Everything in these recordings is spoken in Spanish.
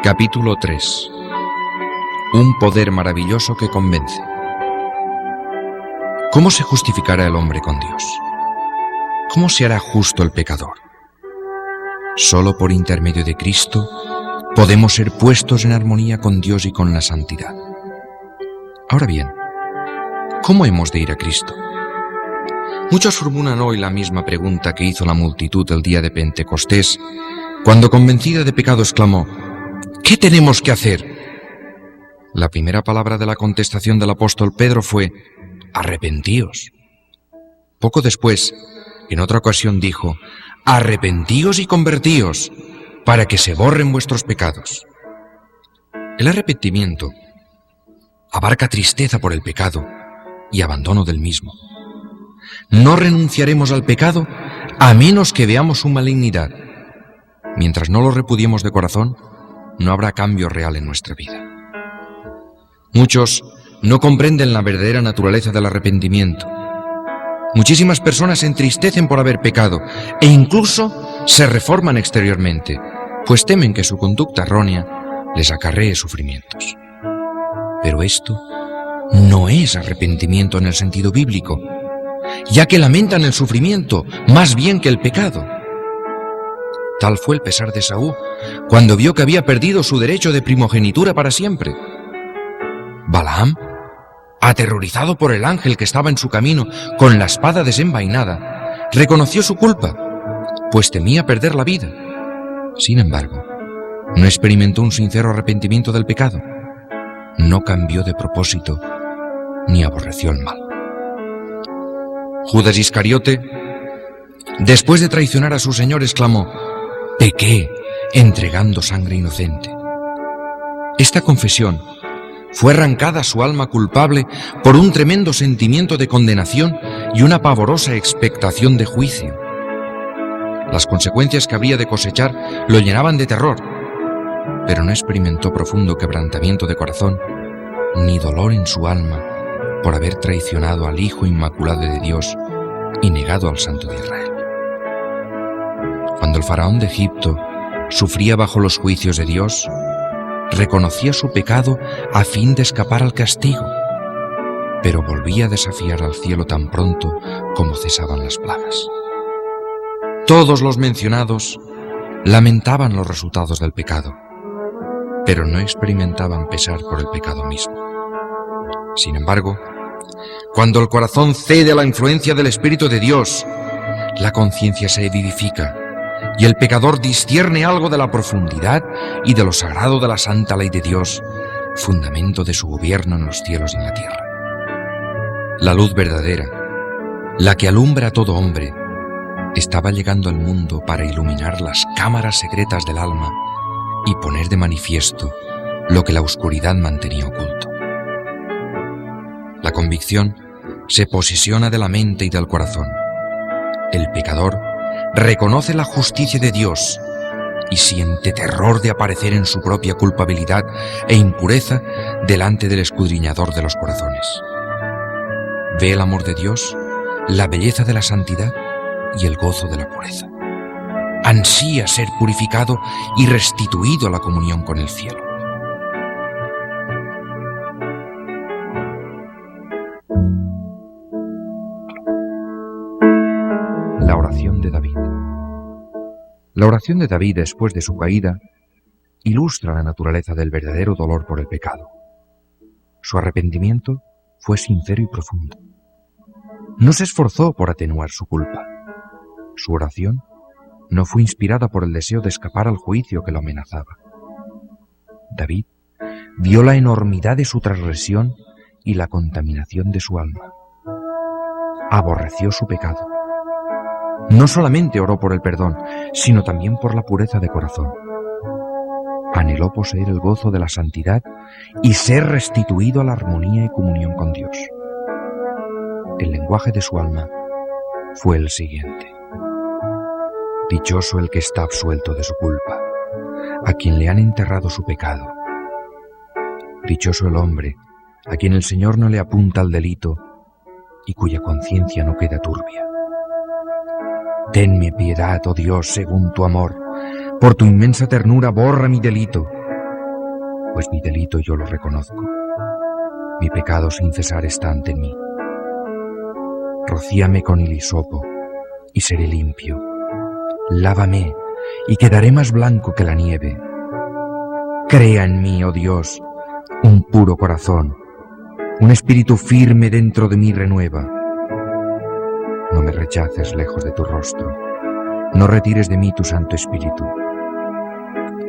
Capítulo 3. Un poder maravilloso que convence. ¿Cómo se justificará el hombre con Dios? ¿Cómo se hará justo el pecador? Solo por intermedio de Cristo podemos ser puestos en armonía con Dios y con la santidad. Ahora bien, ¿cómo hemos de ir a Cristo? Muchos formulan hoy la misma pregunta que hizo la multitud el día de Pentecostés, cuando convencida de pecado exclamó: ¿qué tenemos que hacer? La primera palabra de la contestación del apóstol Pedro fue: arrepentíos. Poco después, en otra ocasión dijo: arrepentíos y convertíos, para que se borren vuestros pecados. El arrepentimiento abarca tristeza por el pecado y abandono del mismo. No renunciaremos al pecado a menos que veamos su malignidad. Mientras no lo repudiemos de corazón, no habrá cambio real en nuestra vida. Muchos no comprenden la verdadera naturaleza del arrepentimiento. Muchísimas personas se entristecen por haber pecado e incluso se reforman exteriormente, pues temen que su conducta errónea les acarree sufrimientos. Pero esto no es arrepentimiento en el sentido bíblico, ya que lamentan el sufrimiento más bien que el pecado. Tal fue el pesar de Esaú cuando vio que había perdido su derecho de primogenitura para siempre. Balaam, aterrorizado por el ángel que estaba en su camino con la espada desenvainada, reconoció su culpa, pues temía perder la vida. Sin embargo, no experimentó un sincero arrepentimiento del pecado, no cambió de propósito ni aborreció el mal. Judas Iscariote, después de traicionar a su Señor, exclamó: pequé entregando sangre inocente. Esta confesión fue arrancada a su alma culpable por un tremendo sentimiento de condenación y una pavorosa expectación de juicio. Las consecuencias que habría de cosechar lo llenaban de terror, pero no experimentó profundo quebrantamiento de corazón ni dolor en su alma por haber traicionado al Hijo Inmaculado de Dios y negado al Santo de Israel. Cuando el faraón de Egipto sufría bajo los juicios de Dios, reconocía su pecado a fin de escapar al castigo, pero volvía a desafiar al cielo tan pronto como cesaban las plagas. Todos los mencionados lamentaban los resultados del pecado, pero no experimentaban pesar por el pecado mismo. Sin embargo, cuando el corazón cede a la influencia del Espíritu de Dios, la conciencia se vivifica y el pecador discierne algo de la profundidad y de lo sagrado de la santa ley de Dios, fundamento de su gobierno en los cielos y en la tierra. La luz verdadera, la que alumbra a todo hombre, estaba llegando al mundo para iluminar las cámaras secretas del alma y poner de manifiesto lo que la oscuridad mantenía oculto. La convicción se posesiona de la mente y del corazón. El pecador reconoce la justicia de Dios y siente terror de aparecer en su propia culpabilidad e impureza delante del escudriñador de los corazones. Ve el amor de Dios, la belleza de la santidad y el gozo de la pureza. Ansía ser purificado y restituido a la comunión con el cielo. La oración de David. La oración de David después de su caída ilustra la naturaleza del verdadero dolor por el pecado. Su arrepentimiento fue sincero y profundo. No se esforzó por atenuar su culpa. Su oración no fue inspirada por el deseo de escapar al juicio que lo amenazaba. David vio la enormidad de su transgresión y la contaminación de su alma. Aborreció su pecado. No solamente oró por el perdón, sino también por la pureza de corazón. Anheló poseer el gozo de la santidad y ser restituido a la armonía y comunión con Dios. El lenguaje de su alma fue el siguiente: dichoso el que está absuelto de su culpa, a quien le han enterrado su pecado. Dichoso el hombre a quien el Señor no le apunta al delito y cuya conciencia no queda turbia. Tenme piedad, oh Dios, según tu amor. Por tu inmensa ternura borra mi delito. pues mi delito yo lo reconozco. Mi pecado sin cesar está ante mí. Rocíame con el hisopo y seré limpio. Lávame y quedaré más blanco que la nieve. Crea en mí, oh Dios, un puro corazón. Un espíritu firme dentro de mí renueva. No me rechaces lejos de tu rostro. No retires de mí tu Santo Espíritu.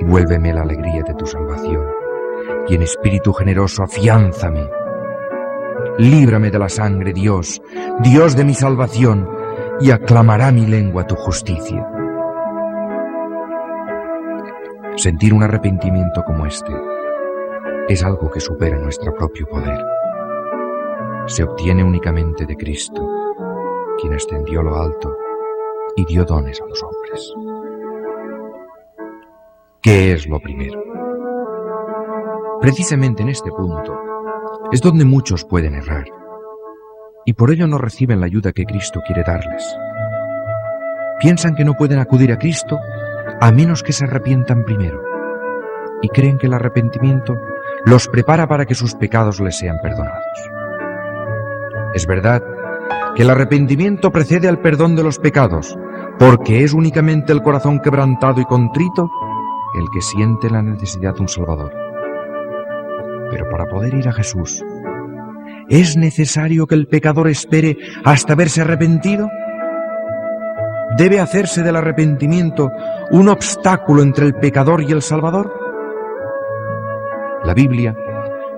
Vuélveme la alegría de tu salvación, y en espíritu generoso afiánzame. Líbrame de la sangre, Dios, Dios de mi salvación, y aclamará mi lengua tu justicia. Sentir un arrepentimiento como este es algo que supera nuestro propio poder. Se obtiene únicamente de Cristo, quien ascendió a lo alto y dio dones a los hombres. ¿Qué es lo primero? Precisamente en este punto es donde muchos pueden errar, y por ello no reciben la ayuda que Cristo quiere darles. Piensan que no pueden acudir a Cristo a menos que se arrepientan primero, y creen que el arrepentimiento los prepara para que sus pecados les sean perdonados. Es verdad que el arrepentimiento precede al perdón de los pecados, porque es únicamente el corazón quebrantado y contrito el que siente la necesidad de un Salvador. Pero para poder ir a Jesús, ¿es necesario que el pecador espere hasta haberse arrepentido? ¿Debe hacerse del arrepentimiento un obstáculo entre el pecador y el Salvador? La Biblia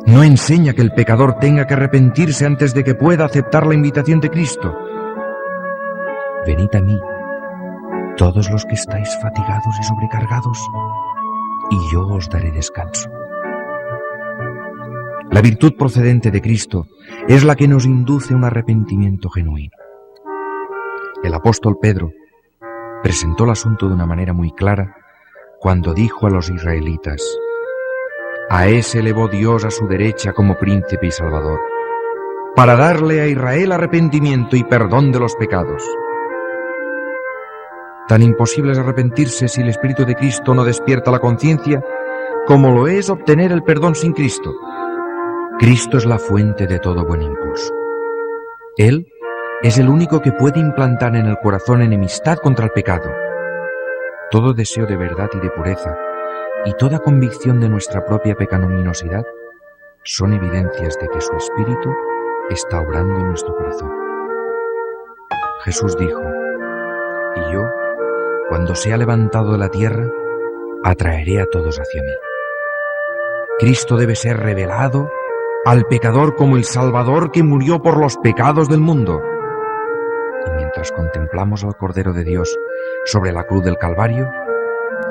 no enseña que el pecador tenga que arrepentirse antes de que pueda aceptar la invitación de Cristo. Venid a mí, todos los que estáis fatigados y sobrecargados, y yo os daré descanso. La virtud procedente de Cristo es la que nos induce a un arrepentimiento genuino. El apóstol Pedro presentó el asunto de una manera muy clara cuando dijo a los israelitas: a ese elevó Dios a su derecha como príncipe y salvador, para darle a Israel arrepentimiento y perdón de los pecados. Tan imposible es arrepentirse si el Espíritu de Cristo no despierta la conciencia, como lo es obtener el perdón sin Cristo. Cristo es la fuente de todo buen impulso. Él es el único que puede implantar en el corazón enemistad contra el pecado. Todo deseo de verdad y de pureza, y toda convicción de nuestra propia pecaminosidad, son evidencias de que su Espíritu está obrando en nuestro corazón. Jesús dijo: y yo, cuando sea levantado de la tierra, atraeré a todos hacia mí. Cristo debe ser revelado al pecador como el Salvador que murió por los pecados del mundo. Y mientras contemplamos al Cordero de Dios sobre la cruz del Calvario,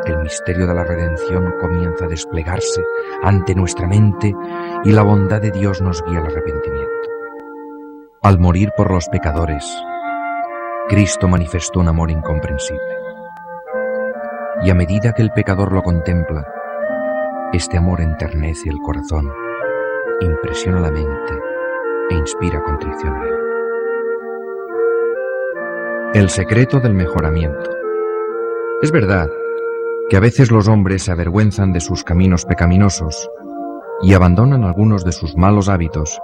el misterio de la redención comienza a desplegarse ante nuestra mente y la bondad de Dios nos guía al arrepentimiento. Al morir por los pecadores, Cristo manifestó un amor incomprensible. Y a medida que el pecador lo contempla, este amor enternece el corazón, impresiona la mente e inspira contrición en él. El secreto del mejoramiento. Es verdad que a veces los hombres se avergüenzan de sus caminos pecaminosos y abandonan algunos de sus malos hábitos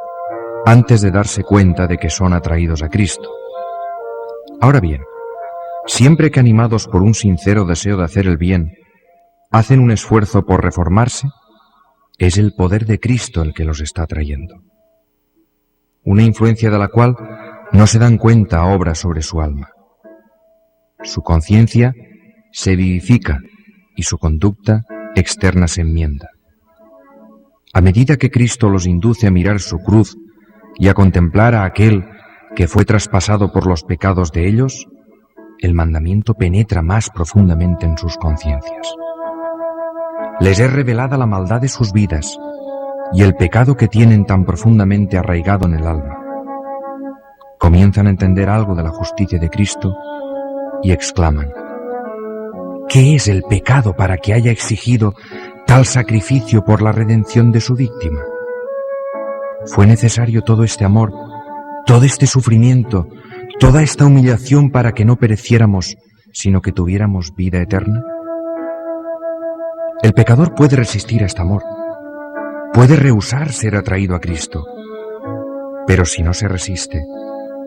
antes de darse cuenta de que son atraídos a Cristo. Ahora bien, siempre que animados por un sincero deseo de hacer el bien, hacen un esfuerzo por reformarse, es el poder de Cristo el que los está atrayendo. Una influencia de la cual no se dan cuenta obra sobre su alma. Su conciencia se vivifica y su conducta externa se enmienda. A medida que Cristo los induce a mirar su cruz y a contemplar a aquel que fue traspasado por los pecados de ellos, el mandamiento penetra más profundamente en sus conciencias. Les es revelada la maldad de sus vidas y el pecado que tienen tan profundamente arraigado en el alma. Comienzan a entender algo de la justicia de Cristo y exclaman: ¿qué es el pecado para que haya exigido tal sacrificio por la redención de su víctima? ¿Fue necesario todo este amor, todo este sufrimiento, toda esta humillación para que no pereciéramos, sino que tuviéramos vida eterna? El pecador puede resistir a este amor, puede rehusar ser atraído a Cristo, pero si no se resiste,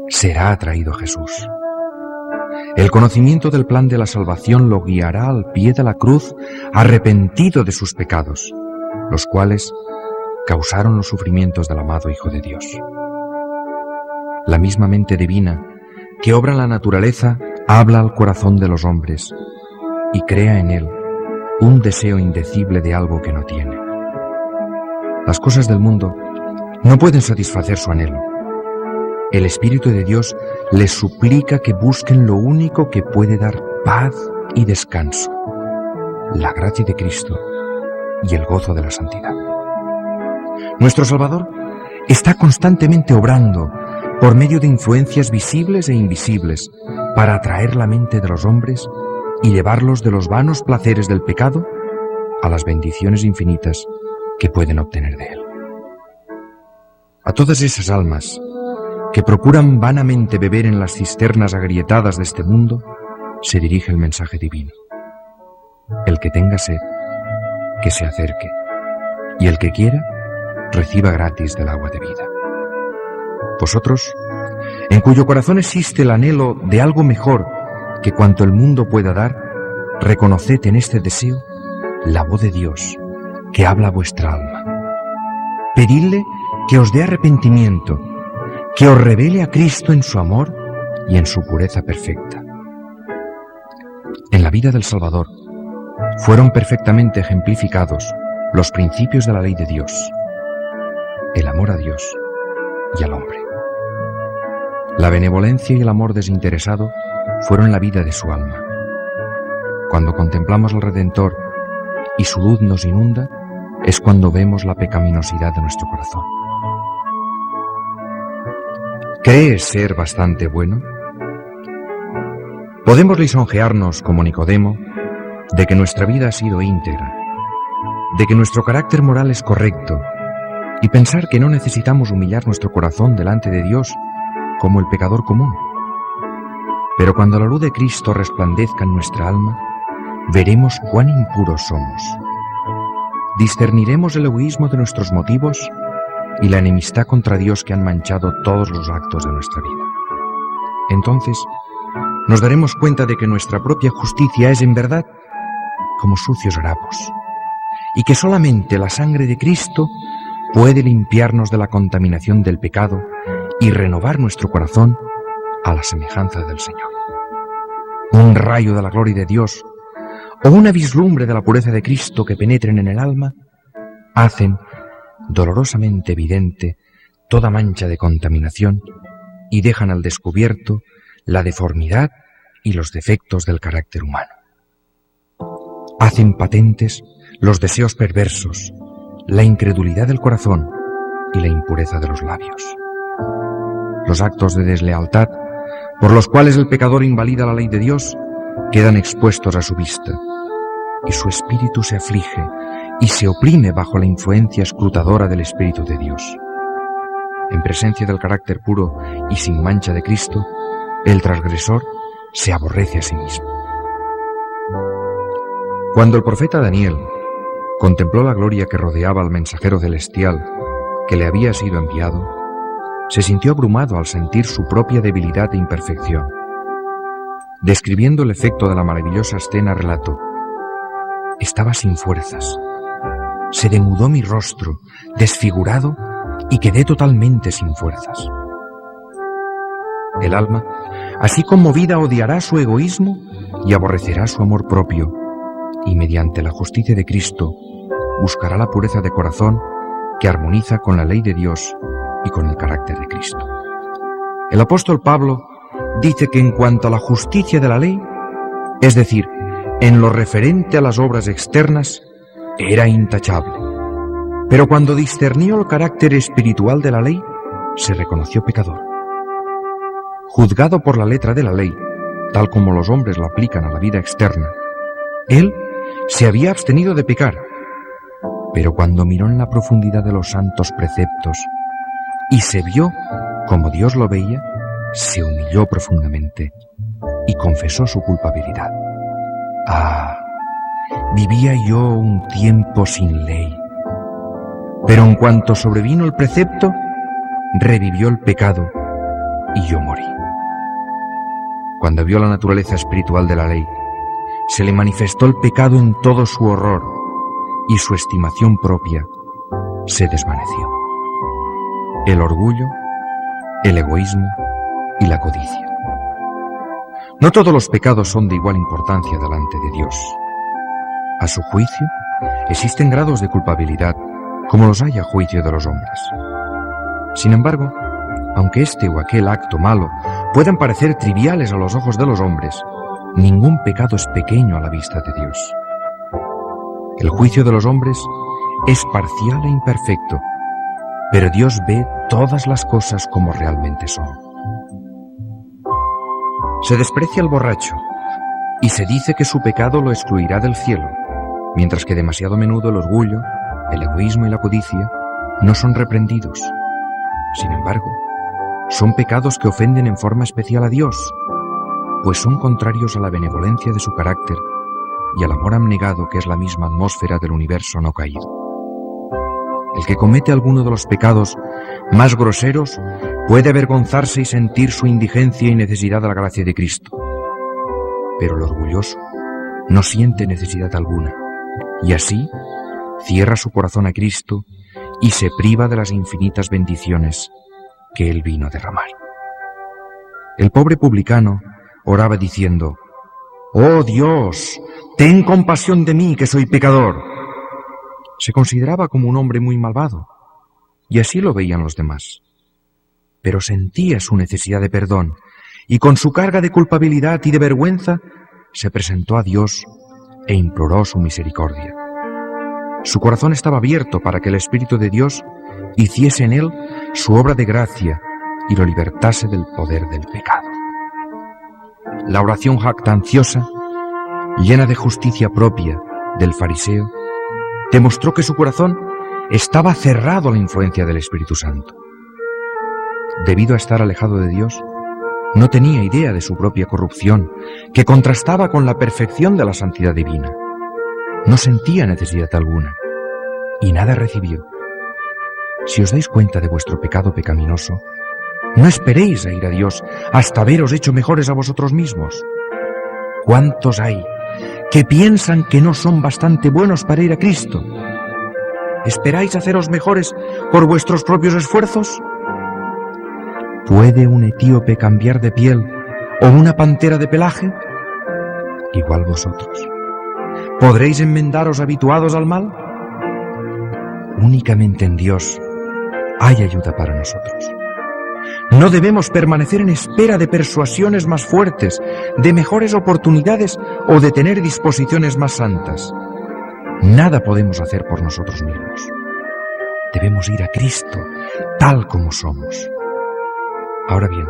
será atraído a Jesús. El conocimiento del plan de la salvación lo guiará al pie de la cruz, arrepentido de sus pecados, los cuales causaron los sufrimientos del amado Hijo de Dios. La misma mente divina que obra en la naturaleza habla al corazón de los hombres y crea en él un deseo indecible de algo que no tiene. Las cosas del mundo no pueden satisfacer su anhelo. El Espíritu de Dios les suplica que busquen lo único que puede dar paz y descanso, la gracia de Cristo y el gozo de la santidad. Nuestro Salvador está constantemente obrando por medio de influencias visibles e invisibles para atraer la mente de los hombres y llevarlos de los vanos placeres del pecado a las bendiciones infinitas que pueden obtener de él. A todas esas almas que procuran vanamente beber en las cisternas agrietadas de este mundo, se dirige el mensaje divino. El que tenga sed, que se acerque, y el que quiera, reciba gratis del agua de vida. Vosotros, en cuyo corazón existe el anhelo de algo mejor que cuanto el mundo pueda dar, reconoced en este deseo la voz de Dios que habla a vuestra alma. Pedidle que os dé arrepentimiento, que os revele a Cristo en su amor y en su pureza perfecta. En la vida del Salvador fueron perfectamente ejemplificados los principios de la ley de Dios, el amor a Dios y al hombre. La benevolencia y el amor desinteresado fueron la vida de su alma. Cuando contemplamos al Redentor y su luz nos inunda, es cuando vemos la pecaminosidad de nuestro corazón. ¿Crees ser bastante bueno? Podemos lisonjearnos como Nicodemo de que nuestra vida ha sido íntegra, de que nuestro carácter moral es correcto, y pensar que no necesitamos humillar nuestro corazón delante de Dios como el pecador común. Pero cuando la luz de Cristo resplandezca en nuestra alma, veremos cuán impuros somos. Discerniremos el egoísmo de nuestros motivos y la enemistad contra Dios que han manchado todos los actos de nuestra vida. Entonces, nos daremos cuenta de que nuestra propia justicia es en verdad como sucios harapos, y que solamente la sangre de Cristo puede limpiarnos de la contaminación del pecado y renovar nuestro corazón a la semejanza del Señor. Un rayo de la gloria de Dios o una vislumbre de la pureza de Cristo que penetren en el alma hacen dolorosamente evidente toda mancha de contaminación y dejan al descubierto la deformidad y los defectos del carácter humano. Hacen patentes los deseos perversos, la incredulidad del corazón y la impureza de los labios. Los actos de deslealtad por los cuales el pecador invalida la ley de Dios quedan expuestos a su vista, y su espíritu se aflige y se oprime bajo la influencia escrutadora del Espíritu de Dios. En presencia del carácter puro y sin mancha de Cristo, el transgresor se aborrece a sí mismo. Cuando el profeta Daniel contempló la gloria que rodeaba al mensajero celestial que le había sido enviado, se sintió abrumado al sentir su propia debilidad e imperfección. Describiendo el efecto de la maravillosa escena, relató: estaba sin fuerzas, se demudó mi rostro, desfigurado, y quedé totalmente sin fuerzas. El alma, así conmovida, odiará su egoísmo y aborrecerá su amor propio, y mediante la justicia de Cristo buscará la pureza de corazón que armoniza con la ley de Dios y con el carácter de Cristo. El apóstol Pablo dice que en cuanto a la justicia de la ley, es decir, en lo referente a las obras externas, era intachable. Pero cuando discernió el carácter espiritual de la ley, se reconoció pecador. Juzgado por la letra de la ley, tal como los hombres la aplican a la vida externa, él se había abstenido de pecar, pero cuando miró en la profundidad de los santos preceptos y se vio como Dios lo veía, se humilló profundamente y confesó su culpabilidad. Ah, vivía yo un tiempo sin ley, Pero en cuanto sobrevino el precepto, revivió el pecado y yo morí. Cuando vio la naturaleza espiritual de la ley, se le manifestó el pecado en todo su horror y su estimación propia se desvaneció. El orgullo, el egoísmo y la codicia. No todos los pecados son de igual importancia delante de Dios. A su juicio, existen grados de culpabilidad como los hay a juicio de los hombres. Sin embargo, aunque este o aquel acto malo puedan parecer triviales a los ojos de los hombres, ningún pecado es pequeño a la vista de Dios. El juicio de los hombres es parcial e imperfecto, pero Dios ve todas las cosas como realmente son. Se desprecia al borracho y se dice que su pecado lo excluirá del cielo, mientras que demasiado menudo el orgullo, el egoísmo y la codicia no son reprendidos. Sin embargo, son pecados que ofenden en forma especial a Dios, pues son contrarios a la benevolencia de su carácter y al amor abnegado que es la misma atmósfera del universo no caído. El que comete alguno de los pecados más groseros puede avergonzarse y sentir su indigencia y necesidad de la gracia de Cristo. Pero el orgulloso no siente necesidad alguna, y así cierra su corazón a Cristo y se priva de las infinitas bendiciones que Él vino a derramar. El pobre publicano oraba diciendo: «Oh Dios, ten compasión de mí, que soy pecador». Se consideraba como un hombre muy malvado, y así lo veían los demás. Pero sentía su necesidad de perdón, y con su carga de culpabilidad y de vergüenza, se presentó a Dios e imploró su misericordia. Su corazón estaba abierto para que el Espíritu de Dios hiciese en él su obra de gracia y lo libertase del poder del pecado. La oración jactanciosa, llena de justicia propia del fariseo, demostró que su corazón estaba cerrado a la influencia del Espíritu Santo. Debido a estar alejado de Dios, no tenía idea de su propia corrupción, que contrastaba con la perfección de la santidad divina. No sentía necesidad alguna, y nada recibió. Si os dais cuenta de vuestro pecado pecaminoso, no esperéis a ir a Dios hasta haberos hecho mejores a vosotros mismos. ¿Cuántos hay que piensan que no son bastante buenos para ir a Cristo? ¿Esperáis haceros mejores por vuestros propios esfuerzos? ¿Puede un etíope cambiar de piel o una pantera de pelaje? Igual vosotros. ¿Podréis enmendaros habituados al mal? Únicamente en Dios hay ayuda para nosotros. No debemos permanecer en espera de persuasiones más fuertes, de mejores oportunidades o de tener disposiciones más santas. Nada podemos hacer por nosotros mismos. Debemos ir a Cristo tal como somos. Ahora bien,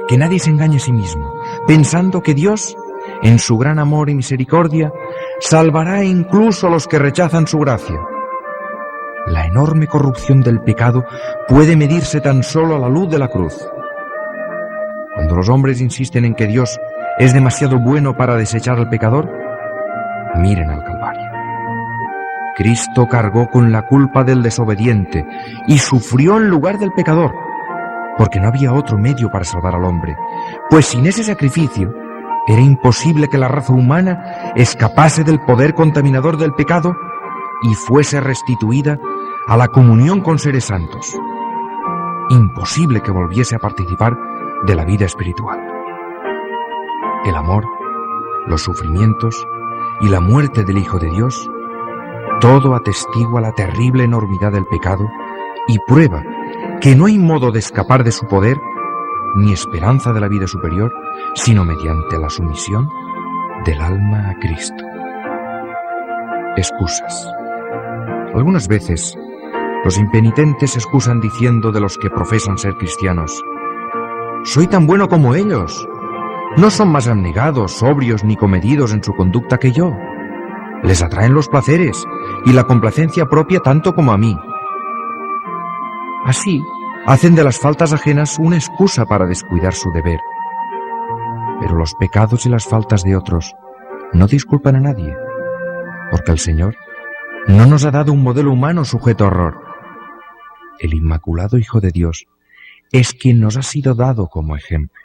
que nadie se engañe a sí mismo, pensando que Dios, en su gran amor y misericordia, salvará incluso a los que rechazan su gracia. La enorme corrupción del pecado puede medirse tan solo a la luz de la cruz. Cuando los hombres insisten en que Dios es demasiado bueno para desechar al pecador, miren al Calvario. Cristo cargó con la culpa del desobediente y sufrió en lugar del pecador, porque no había otro medio para salvar al hombre, pues sin ese sacrificio era imposible que la raza humana escapase del poder contaminador del pecado y fuese restituida a la comunión con seres santos. Imposible que volviese a participar de la vida espiritual. El amor, los sufrimientos y la muerte del Hijo de Dios, todo atestigua la terrible enormidad del pecado y prueba que no hay modo de escapar de su poder ni esperanza de la vida superior, sino mediante la sumisión del alma a Cristo. Excusas. Algunas veces, los impenitentes se excusan diciendo de los que profesan ser cristianos: «Soy tan bueno como ellos. No son más abnegados, sobrios ni comedidos en su conducta que yo. Les atraen los placeres y la complacencia propia tanto como a mí». Así, hacen de las faltas ajenas una excusa para descuidar su deber. Pero los pecados y las faltas de otros no disculpan a nadie, porque el Señor No nos ha dado un modelo humano sujeto a horror. El Inmaculado Hijo de Dios es quien nos ha sido dado como ejemplo.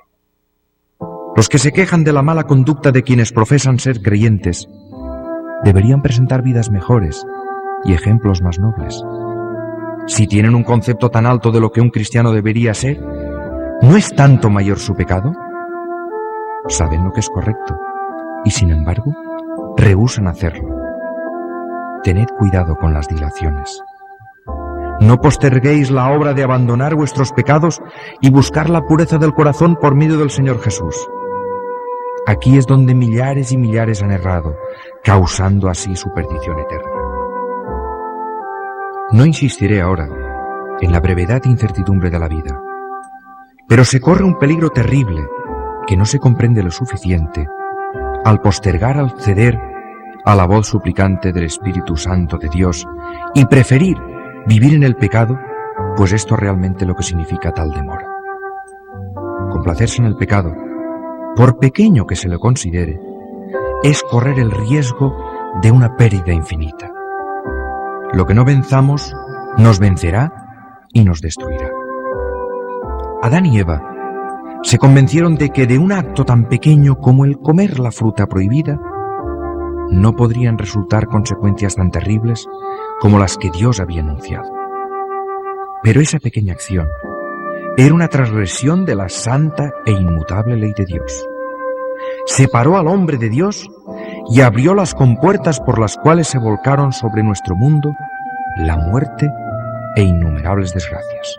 Los que se quejan de la mala conducta de quienes profesan ser creyentes deberían presentar vidas mejores y ejemplos más nobles. Si tienen un concepto tan alto de lo que un cristiano debería ser, ¿no es tanto mayor su pecado? Saben lo que es correcto y, sin embargo, rehúsan hacerlo. Tened cuidado con las dilaciones. No posterguéis la obra de abandonar vuestros pecados y buscar la pureza del corazón por medio del Señor Jesús. Aquí es donde millares y millares han errado, causando así su perdición eterna. No insistiré ahora en la brevedad e incertidumbre de la vida, pero se corre un peligro terrible que no se comprende lo suficiente al postergar, al ceder a la voz suplicante del Espíritu Santo de Dios y preferir vivir en el pecado, pues esto realmente lo que significa tal demora. Complacerse en el pecado, por pequeño que se lo considere, es correr el riesgo de una pérdida infinita. Lo que no venzamos nos vencerá y nos destruirá. Adán y Eva se convencieron de que de un acto tan pequeño como el comer la fruta prohibida no podrían resultar consecuencias tan terribles como las que Dios había anunciado. Pero esa pequeña acción era una transgresión de la santa e inmutable ley de Dios. Separó al hombre de Dios y abrió las compuertas por las cuales se volcaron sobre nuestro mundo la muerte e innumerables desgracias.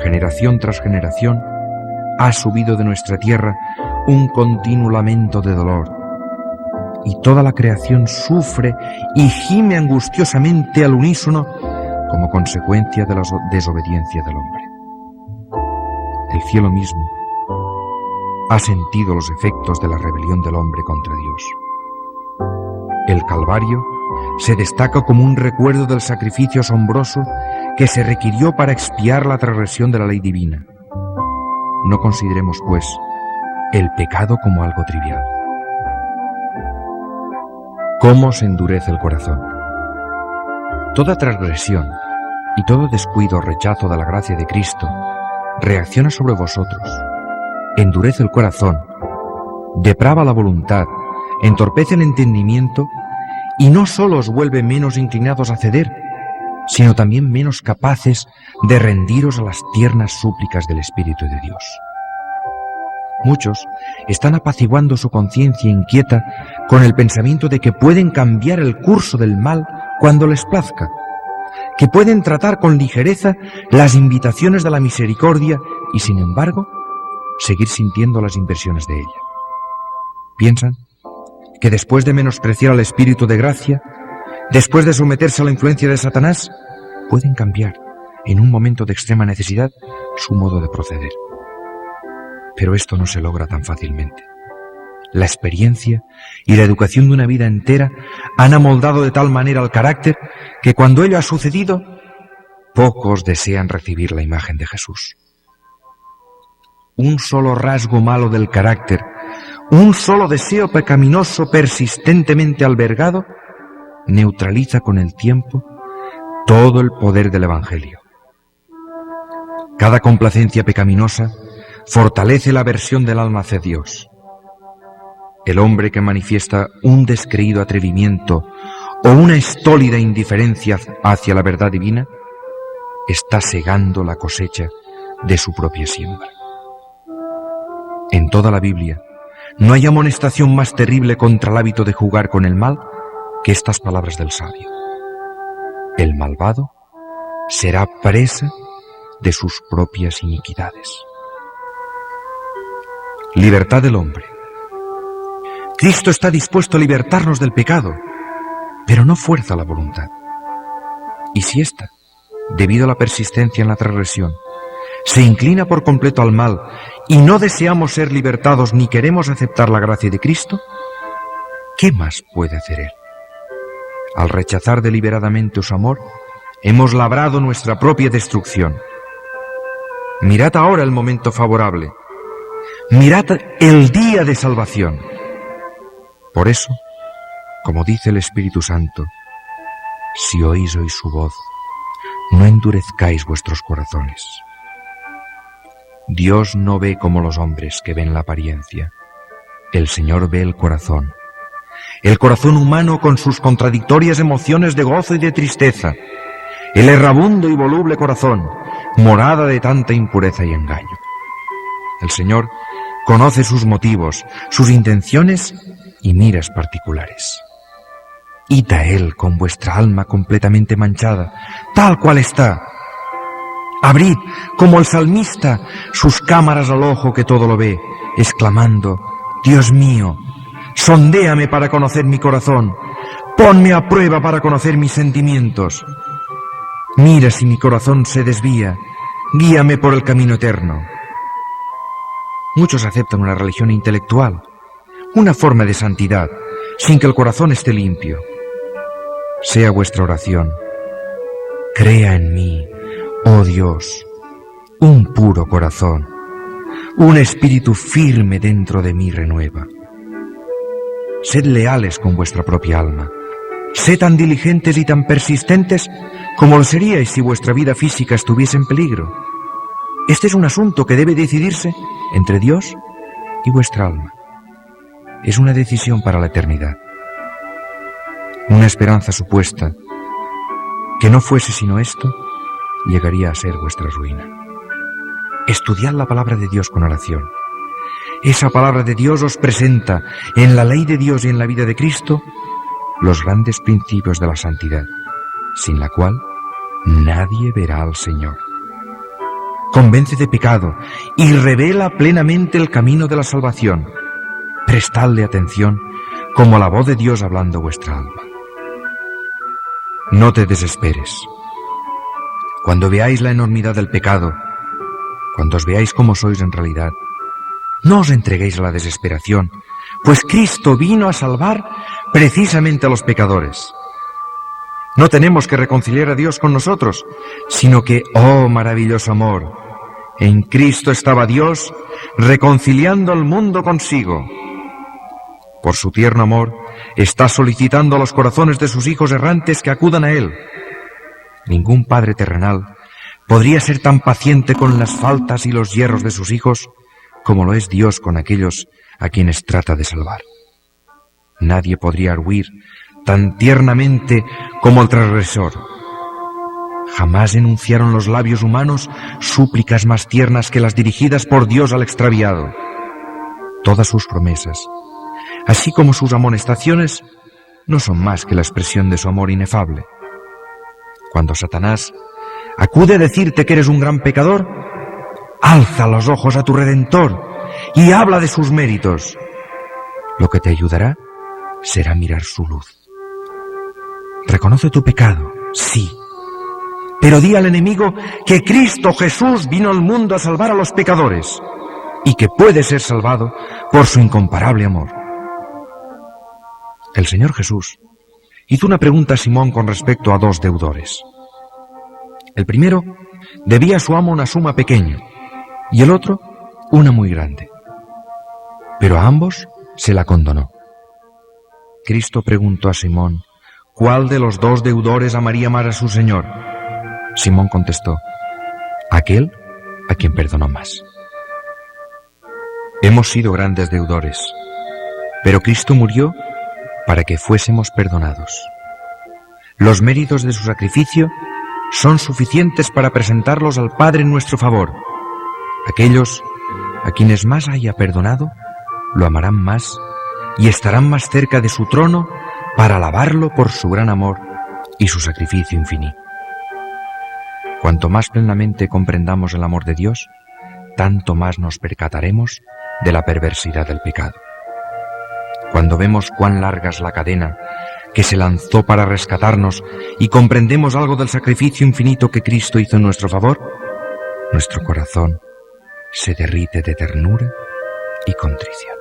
Generación tras generación ha subido de nuestra tierra un continuo lamento de dolor, y toda la creación sufre y gime angustiosamente al unísono como consecuencia de la desobediencia del hombre. El cielo mismo ha sentido los efectos de la rebelión del hombre contra Dios. El Calvario se destaca como un recuerdo del sacrificio asombroso que se requirió para expiar la transgresión de la ley divina. No consideremos, pues, el pecado como algo trivial. ¿Cómo se endurece el corazón? Toda transgresión y todo descuido o rechazo de la gracia de Cristo reacciona sobre vosotros, endurece el corazón, deprava la voluntad, entorpece el entendimiento y no solo os vuelve menos inclinados a ceder, sino también menos capaces de rendiros a las tiernas súplicas del Espíritu de Dios. Muchos están apaciguando su conciencia inquieta con el pensamiento de que pueden cambiar el curso del mal cuando les plazca, que pueden tratar con ligereza las invitaciones de la misericordia y, sin embargo, seguir sintiendo las inversiones de ella. Piensan que después de menospreciar al Espíritu de gracia, después de someterse a la influencia de Satanás, pueden cambiar, en un momento de extrema necesidad, su modo de proceder. Pero esto no se logra tan fácilmente. La experiencia y la educación de una vida entera han amoldado de tal manera el carácter que cuando ello ha sucedido, pocos desean recibir la imagen de Jesús. Un solo rasgo malo del carácter, un solo deseo pecaminoso persistentemente albergado, neutraliza con el tiempo todo el poder del Evangelio. Cada complacencia pecaminosa fortalece la aversión del alma hacia Dios. El hombre que manifiesta un descreído atrevimiento o una estólida indiferencia hacia la verdad divina está segando la cosecha de su propia siembra. En toda la Biblia no hay amonestación más terrible contra el hábito de jugar con el mal que estas palabras del sabio. El malvado será presa de sus propias iniquidades. Libertad del hombre. Cristo está dispuesto a libertarnos del pecado, pero no fuerza la voluntad. Y si ésta, debido a la persistencia en la transgresión, se inclina por completo al mal y no deseamos ser libertados ni queremos aceptar la gracia de Cristo, ¿qué más puede hacer Él? Al rechazar deliberadamente su amor, hemos labrado nuestra propia destrucción. Mirad ahora el momento favorable. Mirad el día de salvación. Por eso, como dice el Espíritu Santo, Si oís hoy su voz, no endurezcáis vuestros corazones. Dios no ve como los hombres que ven la apariencia. El Señor ve el corazón humano con sus contradictorias emociones de gozo y de tristeza, el errabundo y voluble corazón, morada de tanta impureza y engaño. El Señor conoce sus motivos, sus intenciones y miras particulares. Id a Él con vuestra alma completamente manchada, tal cual está. Abrid, como el salmista, sus cámaras al ojo que todo lo ve, exclamando: Dios mío, sondéame para conocer mi corazón, ponme a prueba para conocer mis sentimientos. Mira si mi corazón se desvía, guíame por el camino eterno. Muchos aceptan una religión intelectual, una forma de santidad, sin que el corazón esté limpio. Sea vuestra oración: crea en mí, oh Dios, un puro corazón, un espíritu firme dentro de mí renueva. Sed leales con vuestra propia alma. Sed tan diligentes y tan persistentes como lo seríais si vuestra vida física estuviese en peligro. Este es un asunto que debe decidirse entre Dios y vuestra alma. Es una decisión para la eternidad. Una esperanza supuesta que no fuese sino esto, llegaría a ser vuestra ruina. Estudiad la palabra de Dios con oración. Esa palabra de Dios os presenta, en la ley de Dios y en la vida de Cristo, los grandes principios de la santidad, sin la cual nadie verá al Señor. Convence de pecado y revela plenamente el camino de la salvación. Prestadle atención como la voz de Dios hablando vuestra alma. No te desesperes. Cuando veáis la enormidad del pecado, cuando os veáis como sois en realidad, no os entreguéis a la desesperación, pues Cristo vino a salvar precisamente a los pecadores. No tenemos que reconciliar a Dios con nosotros, sino que, oh maravilloso amor, en Cristo estaba Dios reconciliando al mundo consigo. Por su tierno amor, está solicitando a los corazones de sus hijos errantes que acudan a Él. Ningún padre terrenal podría ser tan paciente con las faltas y los yerros de sus hijos como lo es Dios con aquellos a quienes trata de salvar. Nadie podría huir tan tiernamente como el transgresor. Jamás enunciaron los labios humanos súplicas más tiernas que las dirigidas por Dios al extraviado. Todas sus promesas, así como sus amonestaciones, no son más que la expresión de su amor inefable. Cuando Satanás acude a decirte que eres un gran pecador, alza los ojos a tu Redentor y habla de sus méritos. Lo que te ayudará será mirar su luz. Reconoce tu pecado, sí, pero di al enemigo que Cristo Jesús vino al mundo a salvar a los pecadores y que puede ser salvado por su incomparable amor. El Señor Jesús hizo una pregunta a Simón con respecto a dos deudores. El primero debía a su amo una suma pequeña y el otro una muy grande. Pero a ambos se la condonó. Cristo preguntó a Simón cuál de los dos deudores amaría más a su Señor. Simón contestó: aquel a quien perdonó más. Hemos sido grandes deudores, pero Cristo murió para que fuésemos perdonados. Los méritos de su sacrificio son suficientes para presentarlos al Padre en nuestro favor. Aquellos a quienes más haya perdonado, lo amarán más y estarán más cerca de su trono para alabarlo por su gran amor y su sacrificio infinito. Cuanto más plenamente comprendamos el amor de Dios, tanto más nos percataremos de la perversidad del pecado. Cuando vemos cuán larga es la cadena que se lanzó para rescatarnos y comprendemos algo del sacrificio infinito que Cristo hizo en nuestro favor, nuestro corazón se derrite de ternura y contrición.